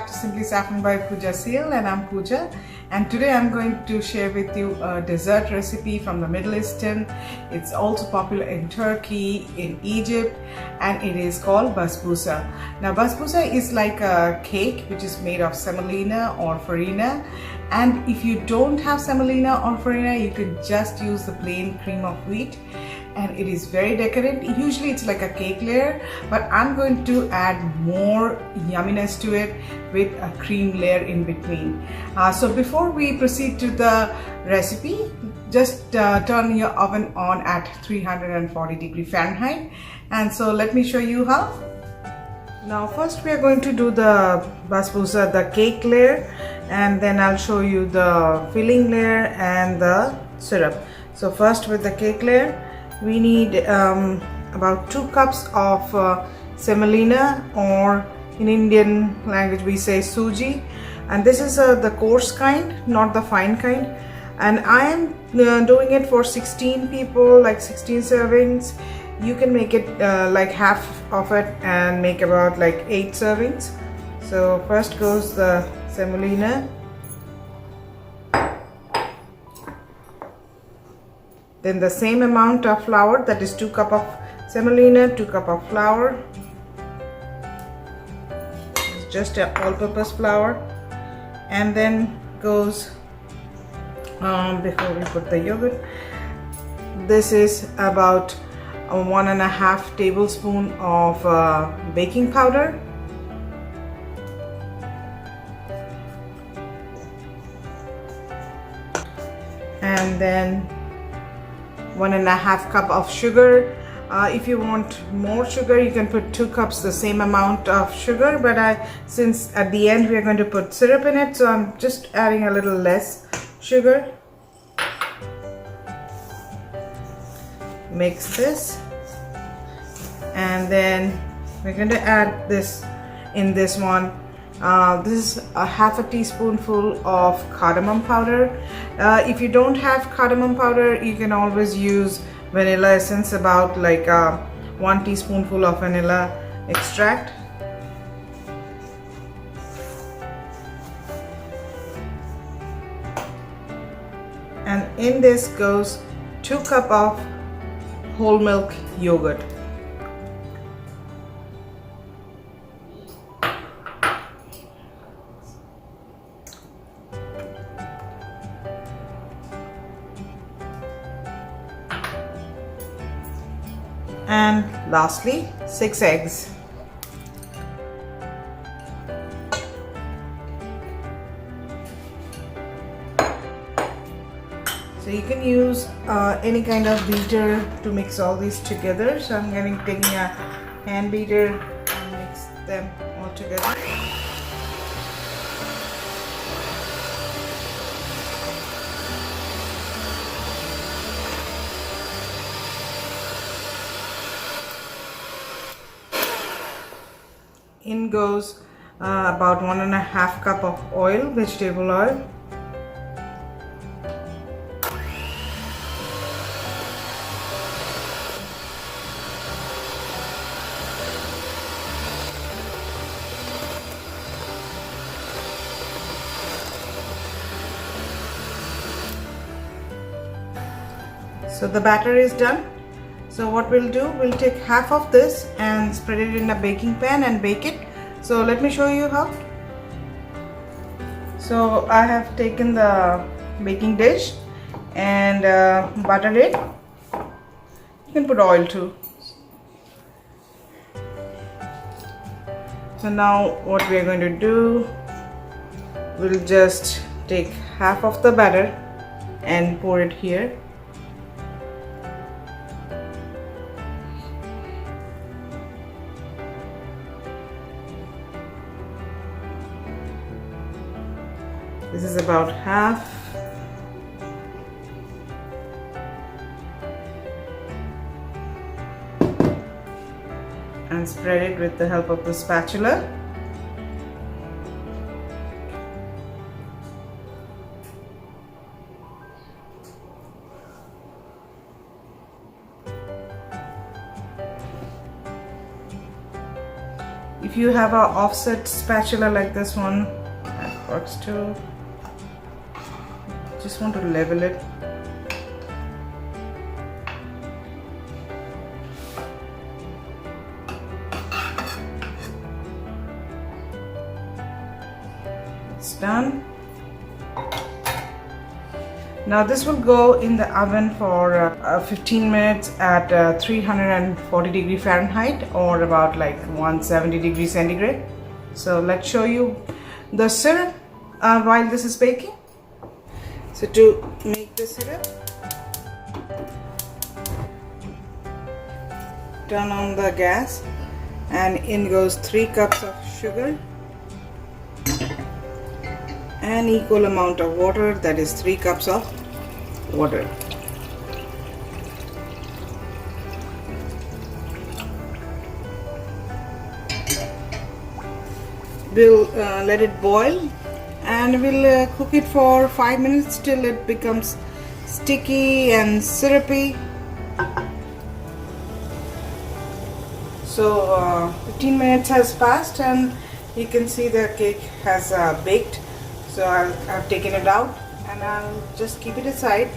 back to Simply Saffron by Pooja Seal, and I'm Pooja, and today I'm going to share with you a dessert recipe from the Middle Eastern. It's also popular in Turkey, in Egypt, and it is called Basbousa. Now Basbousa is like a cake which is made of semolina or farina, and if you don't have semolina or farina, you could just use the plain cream of wheat. And it is very decadent. Usually it's like a cake layer, but I'm going to add more yumminess to it with a cream layer in between. So before we proceed to the recipe, just turn your oven on at 340°F. And so let me show you how. Now first we are going to do the basbousa, the cake layer, and then I'll show you the filling layer and the syrup. So first with the cake layer, we need about 2 cups of semolina, or in Indian language we say suji, and this is the coarse kind, not the fine kind, and I am doing it for 16 people, like 16 servings. You can make it like half of it and make about like 8 servings. So first goes the semolina, then the same amount of flour, that is 2 cups of semolina, 2 cups of flour. It's just an all-purpose flour. And then goes, before we put the yogurt, this is about 1.5 tablespoons of baking powder. And then 1.5 cups of sugar. If you want more sugar, you can put 2 cups, the same amount of sugar, but since at the end we are going to put syrup in it, so I'm just adding a little less sugar. Mix this, and then we're going to add this in this one. This is a half a teaspoonful of cardamom powder. If you don't have cardamom powder, you can always use vanilla essence, about like 1 teaspoonful of vanilla extract. And in this goes 2 cups of whole milk yogurt. And lastly, 6 eggs. So you can use any kind of beater to mix all these together. So I'm taking a hand beater and mix them all together. In goes about 1.5 cups of oil, vegetable oil. So the batter is done. So what we'll do, we'll take half of this and spread it in a baking pan and bake it. So let me show you how. So I have taken the baking dish and buttered it. You can put oil too. So now what we are going to do, we'll just take half of the batter and pour it here. This is about half. And spread it with the help of the spatula. If you have an offset spatula like this one, that works too. Just want to level it. It's done. Now this will go in the oven for 15 minutes at 340 degree Fahrenheit, or about like 170 degrees centigrade. So let's show you the syrup while this is baking. So to make the syrup, turn on the gas and in goes 3 cups of sugar and equal amount of water, that is 3 cups of water. We'll let it boil and we'll cook it for 5 minutes till it becomes sticky and syrupy. So 15 minutes has passed and you can see the cake has baked. So I've taken it out and I'll just keep it aside,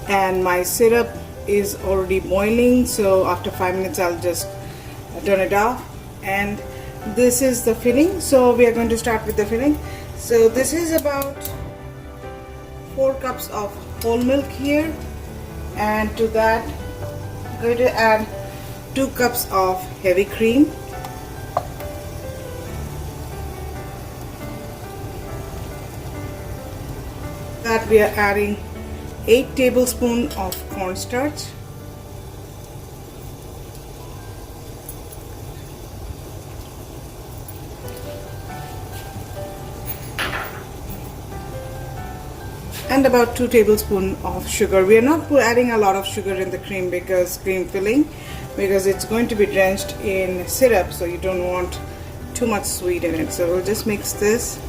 and my syrup is already boiling, so after 5 minutes I'll just turn it off. And this is the filling, so we are going to start with the filling. So this is about 4 cups of whole milk here, and to that I'm going to add 2 cups of heavy cream. That we are adding 8 tablespoons of cornstarch, and about 2 tablespoons of sugar. We are not adding a lot of sugar in the cream filling, because it's going to be drenched in syrup, so you don't want too much sweet in it. So we'll just mix this,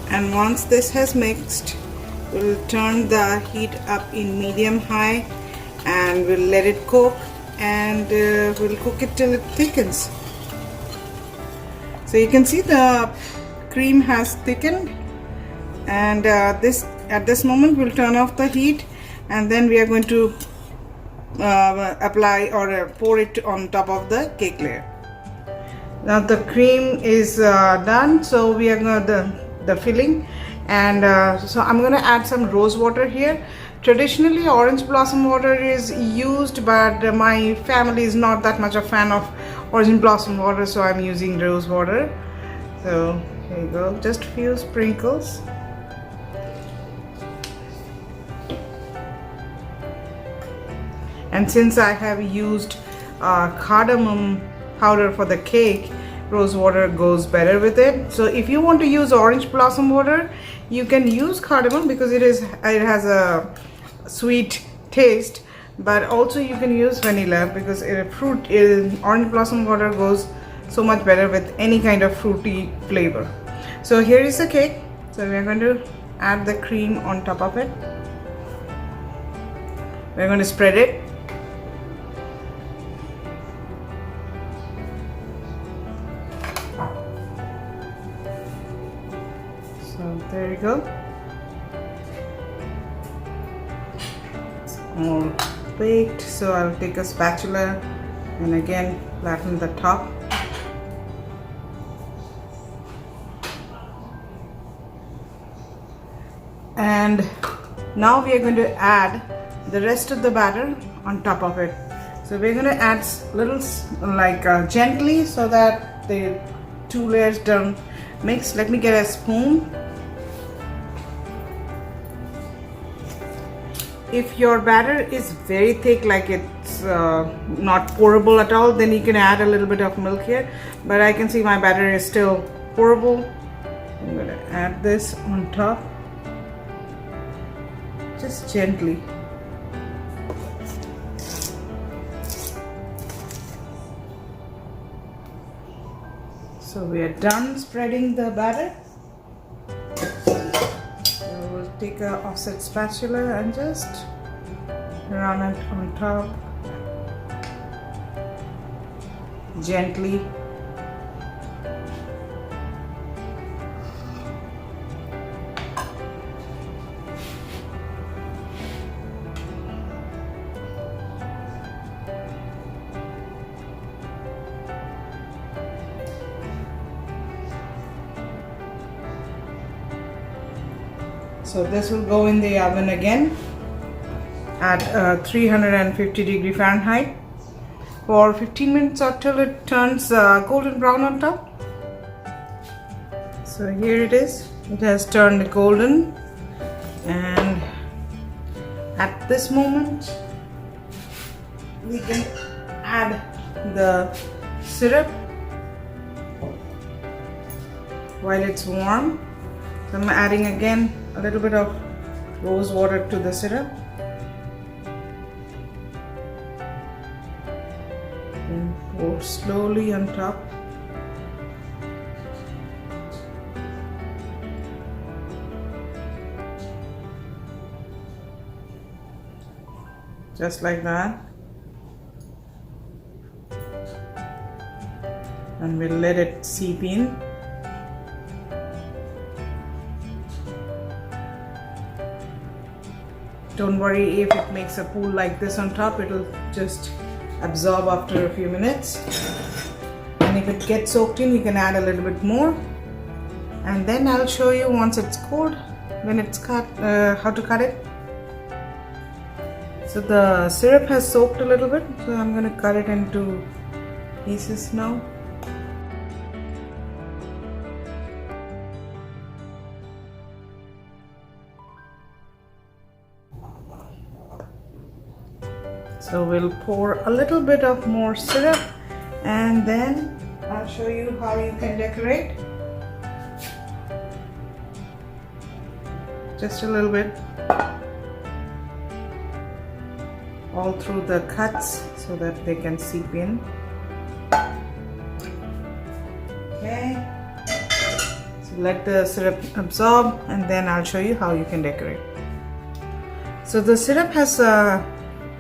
and once this has mixed, we'll turn the heat up in medium high and we'll let it cook, and we'll cook it till it thickens. So you can see the cream has thickened, and at this moment we'll turn off the heat, and then we are going to apply or pour it on top of the cake layer. Now the cream is done, so we are going to the filling, and so I'm going to add some rose water here. Traditionally orange blossom water is used, but my family is not that much a fan of orange blossom water, so I'm using rose water. So here you go, just a few sprinkles. And since I have used cardamom powder for the cake, rose water goes better with it. So if you want to use orange blossom water, you can use cardamom because it has a sweet taste, but also you can use vanilla because orange blossom water goes so much better with any kind of fruity flavor. So here is the cake. So we are going to add the cream on top of it. We're going to spread it. So there you go. It's all baked. So I'll take a spatula and again flatten the top. And now we are going to add the rest of the batter on top of it. So we're going to add little gently so that the two layers don't mix. Let me get a spoon. If your batter is very thick, like it's not pourable at all, then you can add a little bit of milk here, but I can see my batter is still pourable. I'm going to add this on top, just gently. So we are done spreading the batter. So we'll take an offset spatula and just run it on top gently. So this will go in the oven again at 350 Fahrenheit for 15 minutes or till it turns golden brown on top. So here it is. It has turned golden, and at this moment we can add the syrup while it's warm. So I'm adding again a little bit of rose water to the syrup. And pour slowly on top. Just like that. And we'll let it seep in. Don't worry if it makes a pool like this on top, it'll just absorb after a few minutes. And if it gets soaked in, you can add a little bit more. And then I'll show you once it's cooled, when it's cut, how to cut it. So the syrup has soaked a little bit, so I'm going to cut it into pieces now. So we'll pour a little bit of more syrup, and then I'll show you how you can decorate. Just a little bit all through the cuts so that they can seep in. Okay, so let the syrup absorb, and then I'll show you how you can decorate. So the syrup has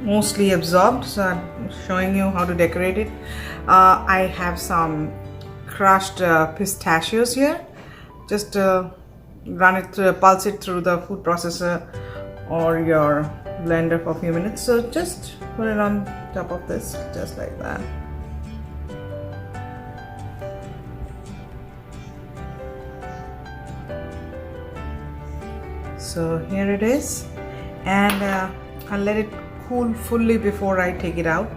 mostly absorbed, so I'm showing you how to decorate it. I have some crushed pistachios here. Just run it through, pulse it through the food processor or your blender for a few minutes. So just put it on top of this, just like that. So here it is, and I'll let it cool fully before I take it out.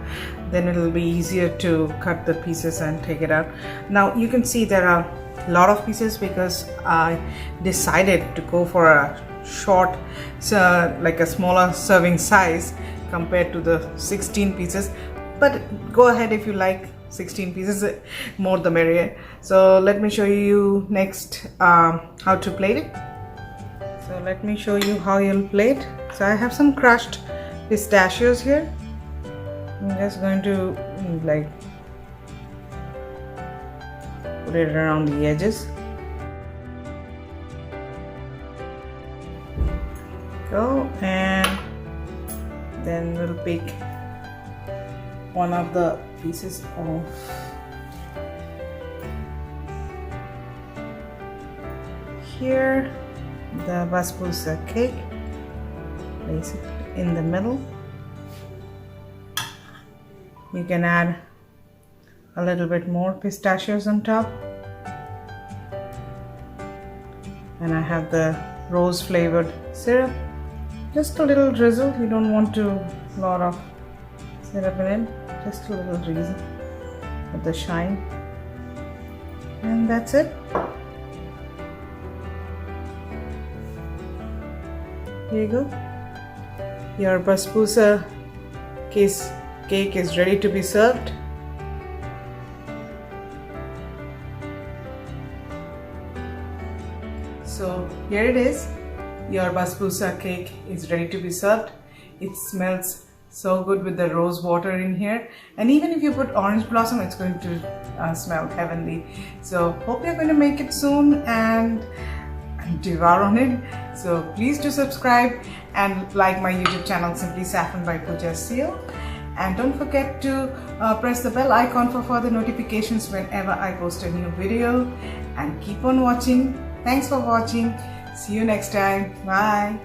Then it'll be easier to cut the pieces and take it out. Now you can see there are a lot of pieces because I decided to go for a short, like a smaller serving size compared to the 16 pieces, but go ahead if you like 16 pieces, more the merrier. So let me show you next how to plate it. So let me show you how you'll plate. So I have some crushed pistachios here. I'm just going to like put it around the edges. Go, and then we'll pick one of the pieces off. Here, the Basbousa cake, place it in the middle. You can add a little bit more pistachios on top, and I have the rose flavored syrup. Just a little drizzle, you don't want to lot of syrup in it, just a little drizzle with the shine, and that's it. Here you go. Your Basbousa cake is ready to be served. So here it is. Your Basbousa cake is ready to be served. It smells so good with the rose water in here, and even if you put orange blossom, it's going to smell heavenly. So hope you're going to make it soon and devour on it. So please do subscribe and like my YouTube channel, Simply Saffron by Pooja Seal, and don't forget to press the bell icon for further notifications whenever I post a new video, and keep on watching. Thanks for watching. See you next time. Bye.